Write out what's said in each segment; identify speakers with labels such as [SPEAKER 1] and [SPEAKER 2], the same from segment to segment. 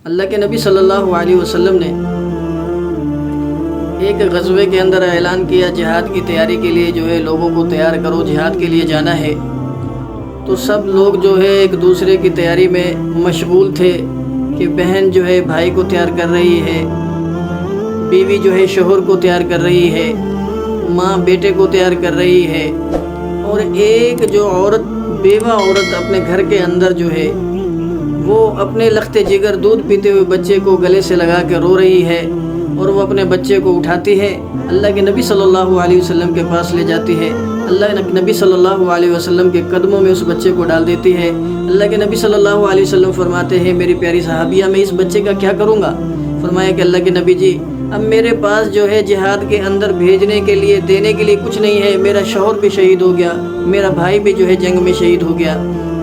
[SPEAKER 1] اللہ کے نبی صلی اللہ علیہ وسلم نے ایک غزوے کے اندر اعلان کیا جہاد کی تیاری کے لیے جو ہے لوگوں کو تیار کرو، جہاد کے لیے جانا ہے۔ تو سب لوگ جو ہے ایک دوسرے کی تیاری میں مشغول تھے کہ بہن جو ہے بھائی کو تیار کر رہی ہے، بیوی جو ہے شوہر کو تیار کر رہی ہے، ماں بیٹے کو تیار کر رہی ہے، اور ایک جو عورت بیوہ عورت اپنے گھر کے اندر جو ہے وہ اپنے لخت جگر دودھ پیتے ہوئے بچے کو گلے سے لگا کے رو رہی ہے، اور وہ اپنے بچے کو اٹھاتی ہے، اللہ کے نبی صلی اللہ علیہ وسلم کے پاس لے جاتی ہے، اللہ کے نبی صلی اللہ علیہ وسلم کے قدموں میں اس بچے کو ڈال دیتی ہے۔ اللہ کے نبی صلی اللہ علیہ وسلم فرماتے ہیں میری پیاری صحابیہ میں اس بچے کا کیا کروں گا؟ فرمایا کہ اللہ کے نبی جی اب میرے پاس جو ہے جہاد کے اندر بھیجنے کے لیے دینے کے لیے کچھ نہیں ہے، میرا شوہر بھی شہید ہو گیا، میرا بھائی بھی جو ہے جنگ میں شہید ہو گیا،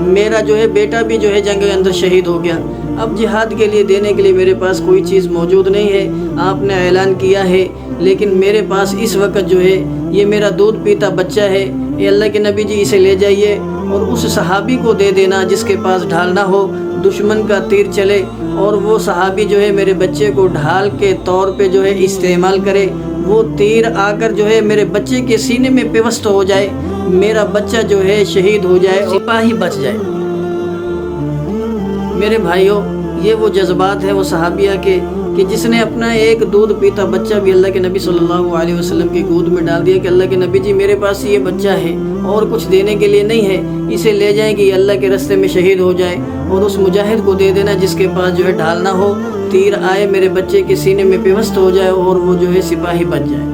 [SPEAKER 1] میرا جو ہے بیٹا بھی جو ہے جنگ کے اندر شہید ہو گیا، اب جہاد کے لیے دینے کے لیے میرے پاس کوئی چیز موجود نہیں ہے، آپ نے اعلان کیا ہے لیکن میرے پاس اس وقت جو ہے یہ میرا دودھ پیتا بچہ ہے، اے اللہ کے نبی جی اسے لے جائیے اور اس صحابی کو دے دینا جس کے پاس ڈھال نہ ہو، دشمن کا تیر چلے اور وہ صحابی جو ہے میرے بچے کو ڈھال کے طور پہ جو ہے استعمال کرے، وہ تیر آ کر جو ہے میرے بچے کے سینے میں پیوست ہو جائے، میرا بچہ جو ہے شہید ہو جائے، سپاہی بچ جائے۔ میرے بھائیوں یہ وہ جذبات ہیں وہ صحابیہ کے کہ جس نے اپنا ایک دودھ پیتا بچہ بھی اللہ کے نبی صلی اللہ علیہ وسلم کی گود میں ڈال دیا کہ اللہ کے نبی جی میرے پاس یہ بچہ ہے اور کچھ دینے کے لیے نہیں ہے، اسے لے جائیں کہ اللہ کے راستے میں شہید ہو جائے، اور اس مجاہد کو دے دینا جس کے پاس جو ہے ڈھال نہ ہو، تیر آئے میرے بچے کے سینے میں پیوست ہو جائے اور وہ جو ہے سپاہی بن جائے۔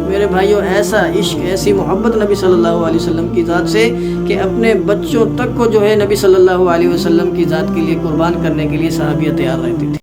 [SPEAKER 1] میرے بھائیوں ایسا عشق، ایسی محبت نبی صلی اللہ علیہ وسلم کی ذات سے کہ اپنے بچوں تک کو جو ہے نبی صلی اللہ علیہ وسلم کی ذات کے لیے قربان کرنے کے لیے صحابیہ تیار رہتی تھی۔